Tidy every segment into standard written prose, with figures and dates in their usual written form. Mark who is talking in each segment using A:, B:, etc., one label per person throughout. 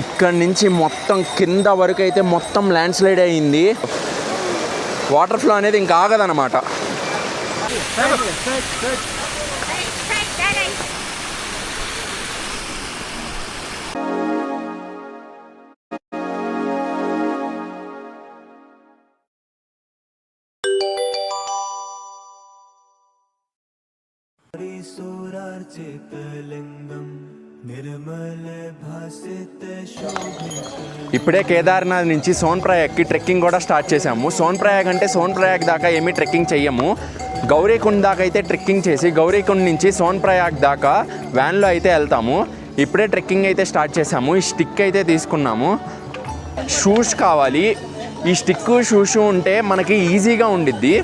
A: ఇక్కడ నుంచి మొత్తం కింద వరకు అయితే మొత్తం ల్యాండ్ స్లైడ్ అయ్యింది. వాటర్ ఫ్లో అనేది ఇంకా ఆగదన్నమాట. ఇప్పుడే కేదార్నాథ్ నుంచి సోన్ప్రయాగ్కి ట్రెక్కింగ్ కూడా స్టార్ట్ చేసాము. సోన్ప్రయాగ్ అంటే సోన్ప్రయాగ్ దాకా ఏమీ ట్రెక్కింగ్ చెయ్యము. గౌరీకుండ్ దాకా అయితే ట్రెక్కింగ్ చేసి గౌరీకుండ్ నుంచి సోన్ప్రయాగ్ దాకా వ్యాన్లో అయితే వెళ్తాము. ఇప్పుడే ట్రెక్కింగ్ అయితే స్టార్ట్ చేసాము. ఈ స్టిక్ అయితే తీసుకున్నాము. షూస్ కావాలి. ఈ స్టిక్ షూస్ ఉంటే మనకి ఈజీగా ఉండిద్ది.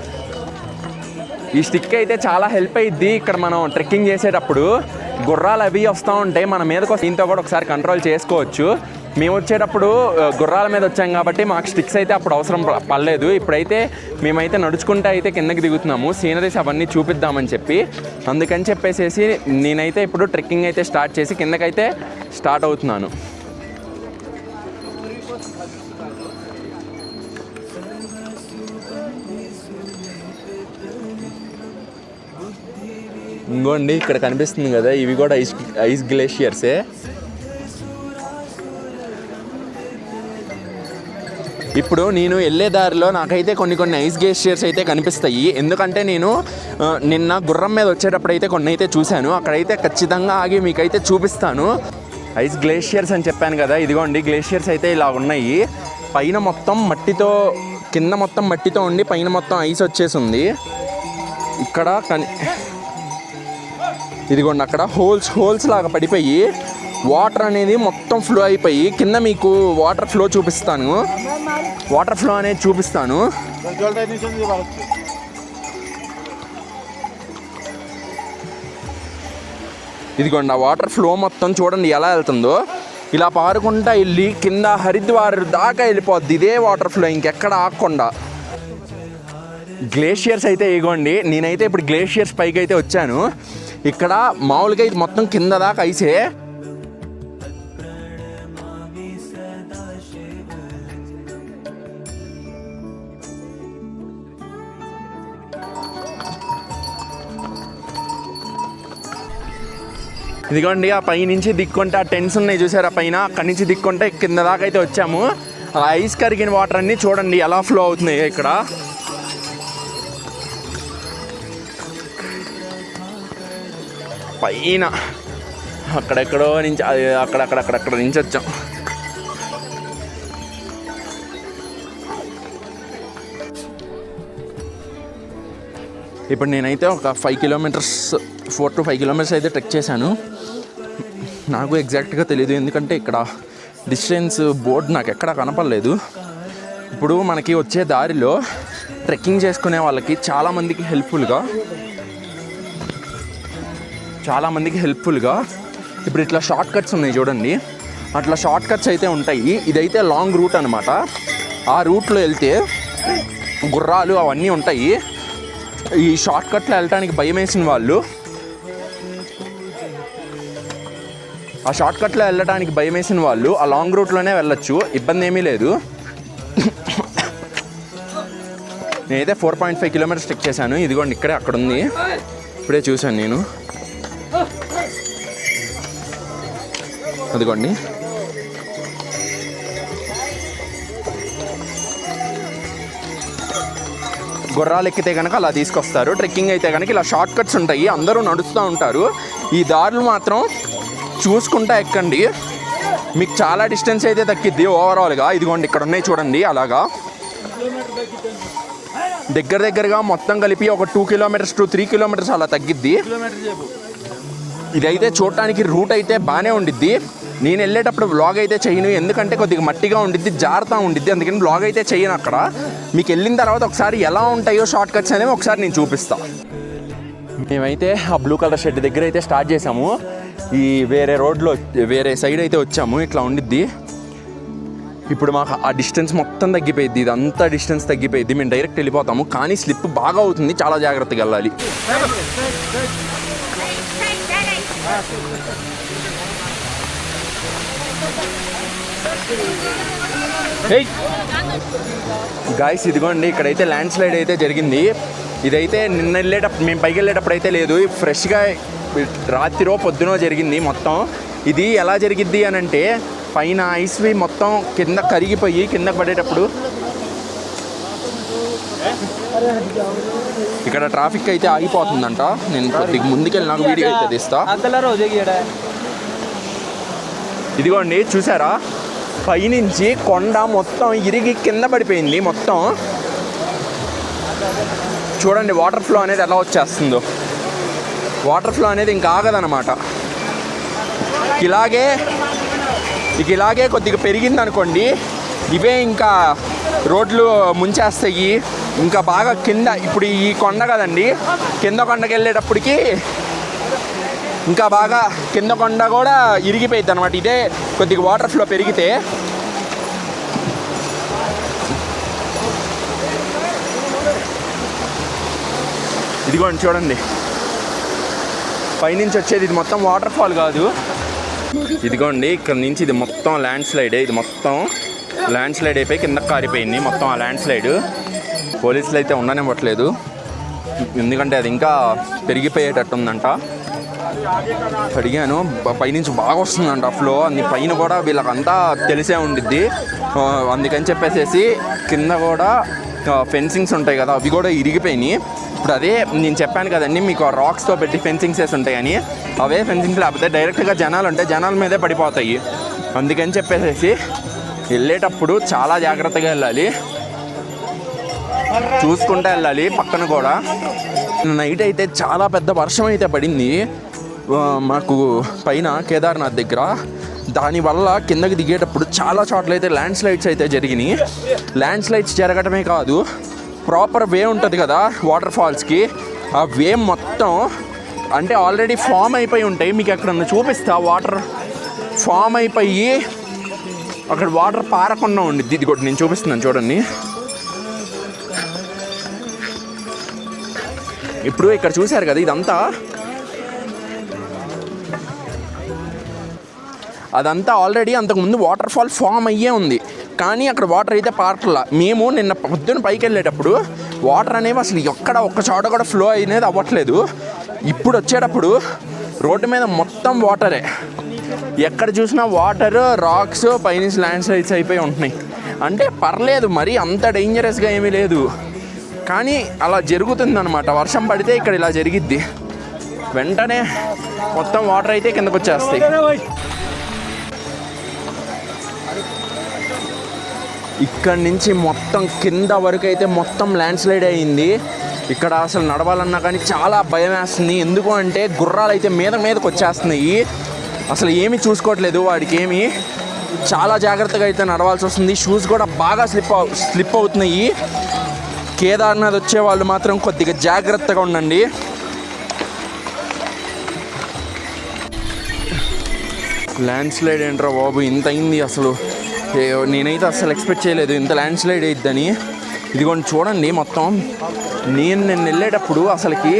A: ఈ స్టిక్ అయితే చాలా హెల్ప్ అయ్యిద్ది. ఇక్కడ మనం ట్రెక్కింగ్ చేసేటప్పుడు గుర్రాలు అవి వస్తూ ఉంటాయి, మన మీదకి దీంతో కూడా ఒకసారి కంట్రోల్ చేసుకోవచ్చు. మేము వచ్చేటప్పుడు గుర్రాల మీద వచ్చాం కాబట్టి మాకు స్టిక్స్ అయితే అప్పుడు అవసరం పడలేదు. ఇప్పుడైతే మేమైతే నడుచుకుంటూ అయితే కిందకి దిగుతున్నాము, సీనరీస్ అవన్నీ చూపిద్దామని చెప్పి. అందుకని చెప్పేసి నేనైతే ఇప్పుడు ట్రెక్కింగ్ అయితే స్టార్ట్ చేసి కిందకైతే స్టార్ట్ అవుతున్నాను. ఇంకోండి ఇక్కడ కనిపిస్తుంది కదా, ఇవి కూడా ఐస్ గ్లేషియర్సే. ఇప్పుడు నేను వెళ్ళే దారిలో నాకైతే కొన్ని ఐస్ గ్లేషియర్స్ అయితే కనిపిస్తాయి. ఎందుకంటే నేను నిన్న గుర్రం మీద వచ్చేటప్పుడు అయితే కొన్ని అయితే చూశాను. అక్కడైతే ఖచ్చితంగా ఆగి మీకైతే చూపిస్తాను. ఐస్ గ్లేషియర్స్ అని చెప్పాను కదా, ఇదిగోండి గ్లేషియర్స్ అయితే ఇలా ఉన్నాయి. పైన మొత్తం మట్టితో, కింద మొత్తం మట్టితో ఉండి పైన మొత్తం ఐస్ వచ్చేసి ఉంది. ఇక్కడ ఇదిగోండి అక్కడ హోల్స్ లాగా పడిపోయి వాటర్ అనేది మొత్తం ఫ్లో అయిపోయి కింద మీకు వాటర్ ఫ్లో చూపిస్తాను. వాటర్ ఫ్లో అనేది చూపిస్తాను. ఇదిగోండి ఆ వాటర్ ఫ్లో మొత్తం చూడండి ఎలా వెళ్తుందో. ఇలా పారుకుంటా వెళ్ళి కింద హరిద్వార్ దాకా వెళ్ళిపోద్ది ఇదే వాటర్ ఫ్లో, ఇంకెక్కడ ఆగకుండా. గ్లేషియర్స్ అయితే ఇగోండి, నేనైతే ఇప్పుడు గ్లేషియర్స్ పైకి అయితే వచ్చాను. ఇక్కడ మామూలుగా ఇది మొత్తం కింద దాకా ఐసే. ఇదిగోండి ఆ పై నుంచి దిక్కుంటే ఆ టెంట్స్ ఉన్నాయి చూసారు, ఆ పైన అక్కడి నుంచి దిక్కుంటే కింద దాకా అయితే వచ్చాము. ఆ ఐస్ కరిగిన వాటర్ అన్నీ చూడండి ఎలా ఫ్లో అవుతున్నాయి. ఇక్కడ పైన అక్కడెక్కడో నుంచి అక్కడక్కడ నుంచి వచ్చాం. ఇప్పుడు నేనైతే ఒక 4 to 5 కిలోమీటర్స్ అయితే ట్రెక్ చేశాను. నాకు ఎగ్జాక్ట్గా తెలియదు, ఎందుకంటే ఇక్కడ డిస్టెన్స్ బోర్డు నాకు ఎక్కడా కనపడలేదు. ఇప్పుడు మనకి వచ్చే దారిలో ట్రెక్కింగ్ చేసుకునే వాళ్ళకి చాలామందికి హెల్ప్ఫుల్గా ఇప్పుడు ఇట్లా షార్ట్ కట్స్ ఉన్నాయి చూడండి, అట్లా షార్ట్ కట్స్ అయితే ఉంటాయి. ఇదైతే లాంగ్ రూట్ అనమాట. ఆ రూట్లో వెళ్తే గుర్రాలు అవన్నీ ఉంటాయి. ఈ షార్ట్ కట్లో వెళ్ళటానికి భయం వేసిన వాళ్ళు ఆ లాంగ్ రూట్లోనే వెళ్ళొచ్చు, ఇబ్బంది ఏమీ లేదు. నేనైతే 4.5 కిలోమీటర్స్ ట్రెక్ చేశాను. ఇదిగోండి ఇక్కడే అక్కడ ఉంది, ఇప్పుడే చూశాను నేను. అదిగోండి గుర్రాలు ఎక్కితే కనుక అలా తీసుకొస్తారు. ట్రెక్కింగ్ అయితే కనుక ఇలా షార్ట్ కట్స్ ఉంటాయి, అందరూ నడుస్తూ ఉంటారు. ఈ దారులు మాత్రం చూసుకుంటా ఎక్కండి, మీకు చాలా డిస్టెన్స్ అయితే తగ్గిద్ది ఓవరాల్గా. ఇదిగోండి ఇక్కడ ఉన్నాయి చూడండి, అలాగా దగ్గరగా మొత్తం కలిపి ఒక 2 kilometers to 3 kilometers అలా తగ్గిద్ది. ఇదైతే చూడటానికి రూట్ అయితే బాగానే ఉండిద్ది. నేను వెళ్ళేటప్పుడు వ్లాగ్ అయితే చేయను, ఎందుకంటే కొద్దిగా మట్టిగా ఉండిద్ది, జారుతూ ఉండిద్ది, అందుకని వ్లాగ్ అయితే చేయను. అక్కడ మీకు వెళ్ళిన తర్వాత ఒకసారి ఎలా ఉంటాయో షార్ట్ కట్స్ అనేవి ఒకసారి నేను చూపిస్తాను. మేమైతే ఆ బ్లూ కలర్ షెడ్ దగ్గర అయితే స్టార్ట్ చేసాము. ఈ వేరే సైడ్ అయితే వచ్చాము, ఇట్లా ఉండిద్ది. ఇప్పుడు మాకు ఆ డిస్టెన్స్ మొత్తం తగ్గిపోయింది, ఇదంతా డిస్టెన్స్ తగ్గిపోయింది. మేము డైరెక్ట్ వెళ్ళిపోతాము, కానీ స్లిప్ బాగా అవుతుంది, చాలా జాగ్రత్తగా వెళ్ళాలి. గాయ్స్ ఇదిగోండి, ఇక్కడైతే ల్యాండ్ స్లైడ్ అయితే జరిగింది. ఇదైతే నిన్న వెళ్ళేటప్పుడు, మేము పైకి వెళ్ళేటప్పుడు అయితే లేదు, ఫ్రెష్గా రాత్రిరో పొద్దునో జరిగింది మొత్తం. ఇది ఎలా జరిగిద్ది అని అంటే, పైన ఐస్వి మొత్తం కింద కరిగిపోయి కింద పడేటప్పుడు ఇక్కడ ట్రాఫిక్ అయితే ఆగిపోతుందంట. నేను కొద్దిగా ముందుకెళ్ళి నాకు వీడియో అయితే తీస్తా. ఇదిగోండి చూసారా, పైనుంచి కొండ మొత్తం ఇరిగి కింద పడిపోయింది మొత్తం. చూడండి వాటర్ ఫ్లో అనేది ఎలా వచ్చేస్తుందో. వాటర్ ఫ్లో అనేది ఇంకా ఆగదనమాట. ఇలాగే కొద్దిగా పెరిగింది అనుకోండి, ఇవే ఇంకా రోడ్లు ముంచేస్తాయి. ఇంకా బాగా కింద, ఇప్పుడు ఈ కొండ కదండి, కింద కొండకి వెళ్ళేటప్పటికి ఇంకా బాగా కింద కొండ కూడా ఇరిగిపోయింది అనమాట. ఇదే కొద్దిగా వాటర్ ఫ్లో పెరిగితే. ఇదిగోండి చూడండి, పైనుంచి వచ్చేది ఇది మొత్తం వాటర్ ఫాల్ కాదు. ఇదిగోండి ఇక్కడ నుంచి ఇది మొత్తం ల్యాండ్ స్లైడ్. ఇది మొత్తం ల్యాండ్ స్లైడ్ అయిపోయి కింద కారిపోయింది మొత్తం ఆ ల్యాండ్ స్లైడ్. పోలీసులు అయితే ఉండనివ్వట్లేదు, ఎందుకంటే అది ఇంకా పెరిగిపోయేటట్టుందంట. అడిగాను, పైనుంచి బాగా వస్తుందంట ఫ్లో. అన్ని పైన కూడా వీళ్ళకంతా తెలిసే ఉండిద్ది. అందుకని చెప్పేసి కింద కూడా ఫెన్సింగ్స్ ఉంటాయి కదా, అవి కూడా ఇరిగిపోయినాయి. ఇప్పుడు అదే నేను చెప్పాను కదండి మీకు, రాక్స్తో పెట్టి ఫెన్సింగ్స్ వేసి ఉంటాయని. అవే ఫెన్సింగ్స్ లేకపోతే డైరెక్ట్గా జనాలు ఉంటే జనాల మీదే పడిపోతాయి. అందుకని చెప్పేసి వెళ్ళేటప్పుడు చాలా జాగ్రత్తగా వెళ్ళాలి, చూసుకుంటూ వెళ్ళాలి. పక్కన కూడా నైట్ అయితే చాలా పెద్ద వర్షం అయితే పడింది మాకు పైన కేదార్నాథ్ దగ్గర. దానివల్ల కిందకి దిగేటప్పుడు చాలా చోట్ల అయితే ల్యాండ్ స్లైడ్స్ అయితే జరిగినాయి. ల్యాండ్ స్లైడ్స్ జరగటమే కాదు, ప్రాపర్ వే ఉంటుంది కదా వాటర్ ఫాల్స్కి, ఆ వే మొత్తం అంటే ఆల్రెడీ ఫామ్ అయిపోయి ఉంటాయి. మీకు ఎక్కడన్నా చూపిస్తా, వాటర్ ఫామ్ అయిపోయి అక్కడ వాటర్ పారకుండా ఉండిద్ది. ఇది కూడా నేను చూపిస్తున్నాను చూడండి. ఇప్పుడు ఇక్కడ చూశారు కదా, అదంతా ఆల్రెడీ అంతకుముందు వాటర్ ఫాల్ ఫామ్ అయ్యే ఉంది, కానీ అక్కడ వాటర్ అయితే పారట్లా. మేము నిన్న పొద్దున్న పైకి వెళ్ళేటప్పుడు వాటర్ అనేవి అసలు ఒక్క చోట కూడా ఫ్లో అనేది అవ్వట్లేదు. ఇప్పుడు వచ్చేటప్పుడు రోడ్డు మీద మొత్తం వాటరే, ఎక్కడ చూసినా వాటర్, రాక్స్, పైనుంచి ల్యాండ్ స్లైడ్స్ అయిపోయి ఉంటున్నాయి. అంటే పర్లేదు, మరి అంత డేంజరస్గా ఏమీ లేదు, కానీ అలా జరుగుతుందన్నమాట. వర్షం పడితే ఇక్కడ ఇలా జరిగిద్ది, వెంటనే మొత్తం వాటర్ అయితే కిందకు వచ్చేస్తాయి. ఇక్కడి నుంచి మొత్తం కింద వరకు అయితే మొత్తం ల్యాండ్ స్లైడ్ అయ్యింది. ఇక్కడ అసలు నడవాలన్నా కానీ చాలా భయం వేస్తుంది. ఎందుకు అంటే గుర్రాలు అయితే మీదకి వచ్చేస్తున్నాయి, అసలు ఏమీ చూసుకోవట్లేదు వాడికి ఏమి. చాలా జాగ్రత్తగా అయితే నడవాల్సి వస్తుంది. షూస్ కూడా బాగా స్లిప్ అవుతున్నాయి. కేదార్నాథ్ వచ్చే వాళ్ళు మాత్రం కొద్దిగా జాగ్రత్తగా ఉండండి. ల్యాండ్ స్లైడ్ ఏంట్రా బాబు, ఇంత అయింది అసలు. నేనైతే అసలు ఎక్స్పెక్ట్ చేయలేదు ఇంత ల్యాండ్ స్లైడ్ అయిద్దని. ఇదిగోండి చూడండి, మొత్తం నేను వెళ్ళేటప్పుడు అసలుకి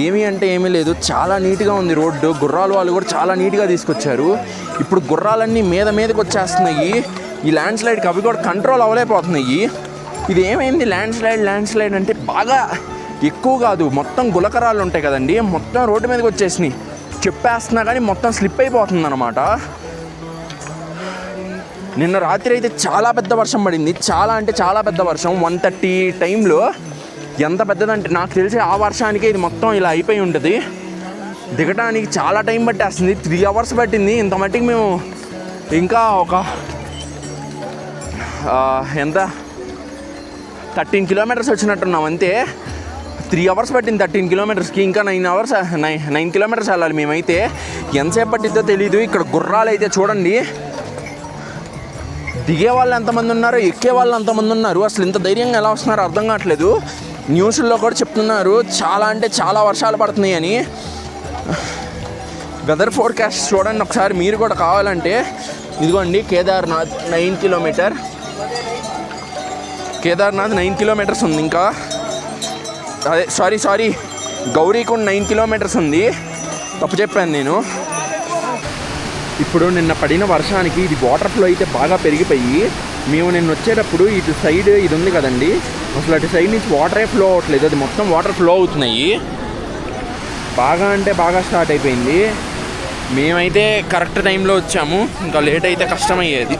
A: ఏమీ అంటే ఏమీ లేదు, చాలా నీట్గా ఉంది రోడ్డు. గుర్రాల వాళ్ళు కూడా చాలా నీట్గా తీసుకొచ్చారు. ఇప్పుడు గుర్రాలన్నీ మీదకి వచ్చేస్తున్నాయి. ఈ ల్యాండ్ స్లైడ్కి అవి కూడా కంట్రోల్ అవ్వలేకపోతున్నాయి. ఇది ఏమైంది, ల్యాండ్ స్లైడ్ అంటే బాగా ఎక్కువ కాదు, మొత్తం గులకరాలు ఉంటాయి కదండి, మొత్తం రోడ్డు మీదకి వచ్చేసినాయి. చెప్పేస్తున్నా కానీ మొత్తం స్లిప్ అయిపోతుంది అనమాట. నిన్న రాత్రి అయితే చాలా పెద్ద వర్షం పడింది, చాలా అంటే చాలా పెద్ద వర్షం. 1:30 టైంలో ఎంత పెద్దదంటే నాకు తెలిసి ఆ వర్షానికే ఇది మొత్తం ఇలా అయిపోయి ఉంటుంది. దిగడానికి చాలా టైం పట్టేస్తుంది, 3 అవర్స్ పట్టింది. ఇంత మట్టికి మేము ఇంకా ఒక 13 కిలోమీటర్స్ వచ్చినట్టున్నాం అంతే. 3 అవర్స్ పట్టింది 13 కిలోమీటర్స్కి. ఇంకా 9 కిలోమీటర్స్ వెళ్ళాలి మేమైతే. ఎంతసేపు పట్టిద్దో తెలీదు. ఇక్కడ గుర్రాలు అయితే చూడండి, దిగే వాళ్ళు ఎంతమంది ఉన్నారు, ఎక్కే వాళ్ళు ఎంతమంది ఉన్నారు. అసలు ఇంత ధైర్యంగా ఎలా వస్తున్నారో అర్థం కావట్లేదు. న్యూస్లో కూడా చెప్తున్నారు చాలా అంటే చాలా వర్షాలు పడుతున్నాయి అని. వెదర్ ఫోర్కాస్ట్ చూడండి ఒకసారి మీరు కూడా కావాలంటే. ఇదిగోండి కేదార్నాథ్ 9 కిలోమీటర్స్ ఉంది. ఇంకా అదే సారీ గౌరీకుండ్ 9 కిలోమీటర్స్ ఉంది, తప్పు చెప్పాను నేను. ఇప్పుడు నిన్న పడిన వర్షానికి ఇది వాటర్ ఫ్లో అయితే బాగా పెరిగిపోయి మేము నిన్న వచ్చేటప్పుడు ఇటు సైడ్ ఇది ఉంది కదండి, అసలు అటు సైడ్ నుంచి వాటరే ఫ్లో అవ్వట్లేదు, అది మొత్తం వాటర్ ఫ్లో అవుతున్నాయి. బాగా అంటే బాగా స్టార్ట్ అయిపోయింది. మేమైతే కరెక్ట్ టైంలో వచ్చాము, ఇంకా లేట్ అయితే కష్టమయ్యేది.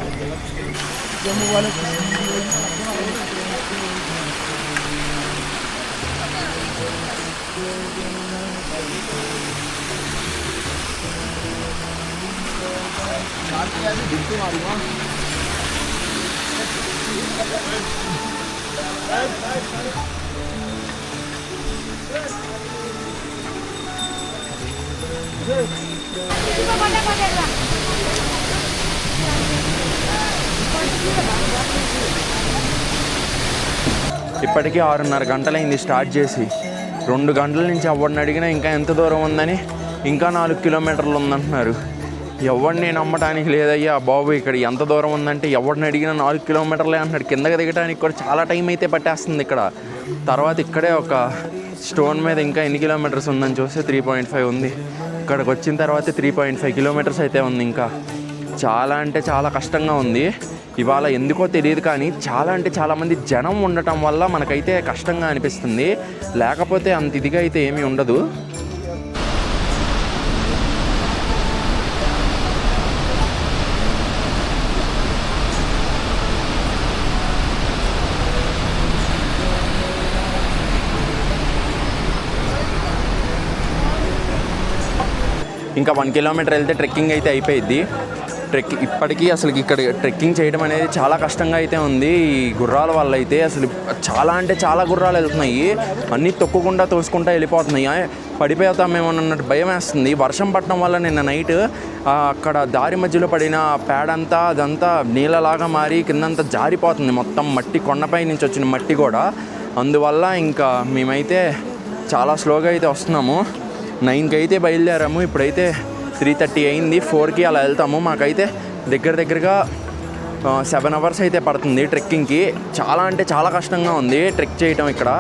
A: ఇప్పటికీ 6:30 గంటలైంది స్టార్ట్ చేసి. 2 గంటల నుంచి ఎవరిని అడిగినా ఇంకా ఎంత దూరం ఉందని, ఇంకా 4 కిలోమీటర్లు ఉందంటున్నారు. ఎవరిని నమ్మటానికి లేదయ్యా బాబు. ఇక్కడ ఎంత దూరం ఉందంటే ఎవరిని అడిగినా 4 కిలోమీటర్లే అంటున్నాడు. కిందకి దిగడానికి కూడా చాలా టైం అయితే పట్టేస్తుంది ఇక్కడ. తర్వాత ఇక్కడే ఒక స్టోన్ మీద ఇంకా ఎన్ని కిలోమీటర్స్ ఉందని చూస్తే 3.5 ఉంది. ఇక్కడికి వచ్చిన తర్వాత 3.5 కిలోమీటర్స్ అయితే ఉంది. ఇంకా చాలా అంటే చాలా కష్టంగా ఉంది. ఇవాళ ఎందుకో తెలియదు కానీ చాలా అంటే చాలామంది జనం ఉండటం వల్ల మనకైతే కష్టంగా అనిపిస్తుంది, లేకపోతే అంత ఇదిగా అయితే ఏమీ ఉండదు. ఇంకా 1 కిలోమీటర్ వెళ్తే ట్రెక్కింగ్ అయితే అయిపోయింది. ఇప్పటికీ అసలు ఇక్కడ ట్రెక్కింగ్ చేయడం అనేది చాలా కష్టంగా అయితే ఉంది. ఈ గుర్రాల వల్ల అయితే అసలు చాలా అంటే చాలా గుర్రాలు వెళ్తున్నాయి, అన్నీ తొక్కకుండా తోసుకుంటూ వెళ్ళిపోతున్నాయి. పడిపోతామేమో అన్నట్టు భయం వేస్తుంది. వర్షం పడటం వల్ల నిన్న నైట్ అక్కడ దారి మధ్యలో పడిన పేడంతా అదంతా నీళ్ళలాగా మారి కిందంతా జారిపోతుంది మొత్తం. మట్టి కొండపై నుంచి వచ్చిన మట్టి కూడా. అందువల్ల ఇంకా మేమైతే చాలా స్లోగా అయితే వస్తున్నాము. 9కి అయితే బయలుదేరాము, ఇప్పుడైతే 3:30 అయింది. 4కి అలా వెళ్తాము. మాకైతే దగ్గరగా 7 అవర్స్ అయితే పడుతుంది ట్రెక్కింగ్కి. చాలా అంటే చాలా కష్టంగా ఉంది ట్రెక్ చేయటం ఇక్కడ.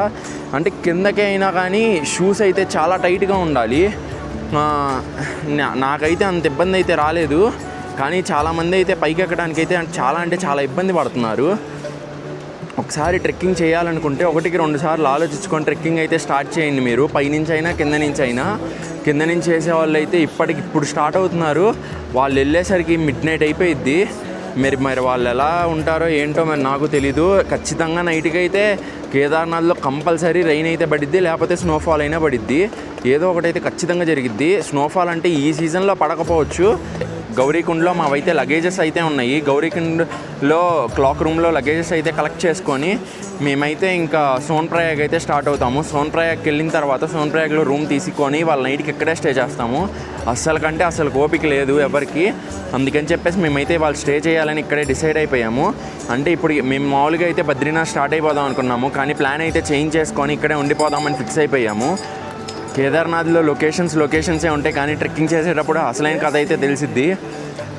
A: అంటే కిందకే అయినా కానీ షూస్ అయితే చాలా టైట్గా ఉండాలి. నాకైతే అంత ఇబ్బంది అయితే రాలేదు, కానీ చాలామంది అయితే పైకి ఎక్కడానికి అయితే చాలా అంటే చాలా ఇబ్బంది పడుతున్నారు. ఒకసారి ట్రెక్కింగ్ చేయాలనుకుంటే 1కి 2 సార్లు ఆలోచించుకొని ట్రెక్కింగ్ అయితే స్టార్ట్ చేయండి. మీరు పైనుంచి అయినా కింద నుంచి అయినా. కింద నుంచి చేసే వాళ్ళు అయితే ఇప్పుడు స్టార్ట్ అవుతున్నారు. వాళ్ళు వెళ్ళేసరికి మిడ్నైట్ అయిపోయిద్ది. మరి వాళ్ళు ఎలా ఉంటారో ఏంటో మరి నాకు తెలీదు. ఖచ్చితంగా నైట్కి అయితే కేదార్నాథ్లో కంపల్సరీ రైన్ అయితే పడిద్ది, లేకపోతే స్నోఫాల్ అయినా పడిద్ది. ఏదో ఒకటైతే ఖచ్చితంగా జరిగిద్ది. స్నోఫాల్ అంటే ఈ సీజన్లో పడకపోవచ్చు. గౌరీకుండ్లో మావైతే లగేజెస్ అయితే ఉన్నాయి. గౌరీకుండ్లో క్లాక్ రూమ్లో లగేజెస్ అయితే కలెక్ట్ చేసుకొని మేమైతే ఇంకా సోన్ప్రయాగ్ అయితే స్టార్ట్ అవుతాము. సోన్ప్రయాగ్కి వెళ్ళిన తర్వాత సోన్ప్రయాగ్లో రూమ్ తీసుకొని వాళ్ళ నైట్కి ఇక్కడే స్టే చేస్తాము. అసలు ఓపిక లేదు ఎవరికి. అందుకని చెప్పేసి మేమైతే వాళ్ళు స్టే చేయాలని ఇక్కడే డిసైడ్ అయిపోయాము. అంటే ఇప్పుడు మేము మామూలుగా అయితే బద్రీనాథ్ స్టార్ట్ అయిపోదాం అనుకున్నాము, కానీ ప్లాన్ అయితే చేంజ్ చేసుకొని ఇక్కడే ఉండిపోదామని ఫిక్స్ అయిపోయాము. కేదార్నాథ్లో లొకేషన్సే ఉంటాయి, కానీ ట్రెక్కింగ్ చేసేటప్పుడు అసలైన కథ అయితే తెలిసిద్ది.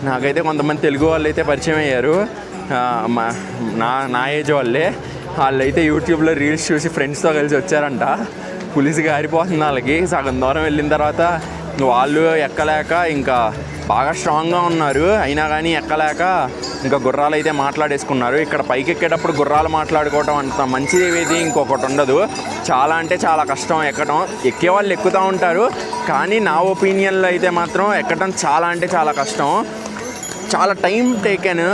A: నాకైతే కొంతమంది తెలుగు వాళ్ళు అయితే పరిచయం అయ్యారు, నా ఏజ్ వాళ్ళు అయితే యూట్యూబ్లో రీల్స్ చూసి ఫ్రెండ్స్తో కలిసి వచ్చారంట. పులిసిగా ఆరిపోతుంది వాళ్ళకి. సగం దూరం వెళ్ళిన తర్వాత వాళ్ళు ఎక్కలేక ఇంకా బాగా స్ట్రాంగ్గా ఉన్నారు, అయినా కానీ ఎక్కలేక ఇంకా గుర్రాలు అయితే మాట్లాడేసుకున్నారు. ఇక్కడ పైకి ఎక్కేటప్పుడు గుర్రాలు మాట్లాడుకోవటం అంత మంచిది ఏది ఇంకొకటి ఉండదు. చాలా అంటే చాలా కష్టం ఎక్కడం. ఎక్కే వాళ్ళు ఎక్కుతూ ఉంటారు, కానీ నా ఒపీనియన్లో అయితే మాత్రం ఎక్కడం చాలా అంటే చాలా కష్టం. చాలా టైం టేకెన్.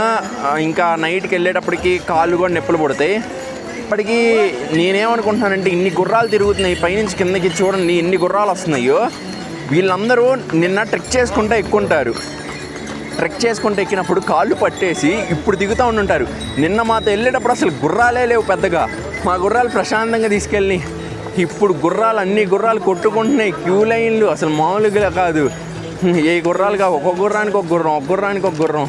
A: ఇంకా నైట్కి వెళ్ళేటప్పటికి కాళ్ళు కూడా నొప్పులు పుడతాయి. ఇప్పటికీ నేనేమనుకుంటున్నానంటే ఇన్ని గుర్రాలు తిరుగుతున్నాయి పైనుంచి కిందకి, చూడండి ఎన్ని గుర్రాలు వస్తున్నాయో. వీళ్ళందరూ నిన్న ట్రెక్ చేసుకుంటూ ఎక్కుంటారు. ట్రెక్ చేసుకుంటూ ఎక్కినప్పుడు కాళ్ళు పట్టేసి ఇప్పుడు దిగుతూ ఉంటుంటారు. నిన్న మాతో వెళ్ళేటప్పుడు అసలు గుర్రాలే లేవు పెద్దగా. మా గుర్రాలు ప్రశాంతంగా తీసుకెళ్ళి ఇప్పుడు అన్ని గుర్రాలు కొట్టుకుంటున్నాయి. క్యూ లైన్లు అసలు మామూలుగా కాదు. ఏ గుర్రాలుగా ఒక్కొక్క గుర్రానికి ఒక గుర్రం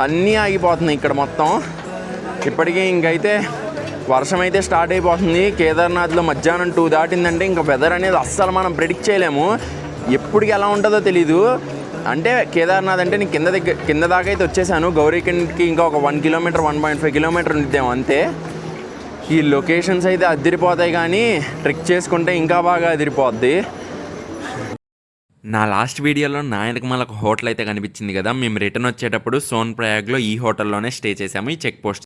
A: అన్నీ ఆగిపోతున్నాయి ఇక్కడ మొత్తం. ఇప్పటికీ ఇంకైతే వర్షం అయితే స్టార్ట్ అయిపోతుంది. కేదార్నాథ్లో మధ్యాహ్నం 2 దాటిందంటే ఇంకా వెదర్ అనేది అస్సలు మనం ప్రెడిక్ట్ చేయలేము. ఎప్పటికి ఎలా ఉంటుందో తెలీదు. అంటే కేదార్నాథ్ అంటే నేను కింద దాకా అయితే వచ్చేసాను. గౌరీకుండ్కి ఇంకా ఒక 1 కిలోమీటర్ 1.5 కిలోమీటర్ ఉండిద్దాము అంతే. ఈ లొకేషన్స్ అయితే అదిరిపోతాయి, కానీ ట్రెక్ చేసుకుంటే ఇంకా బాగా అదిరిపోద్ది. నా లాస్ట్ వీడియోలో నా వెనక మనకు హోటల్ అయితే కనిపించింది కదా, మేము రిటర్న్ వచ్చేటప్పుడు సోన్ ప్రయాగ్లో ఈ హోటల్లోనే స్టే చేసాము, ఈ చెక్ పోస్ట్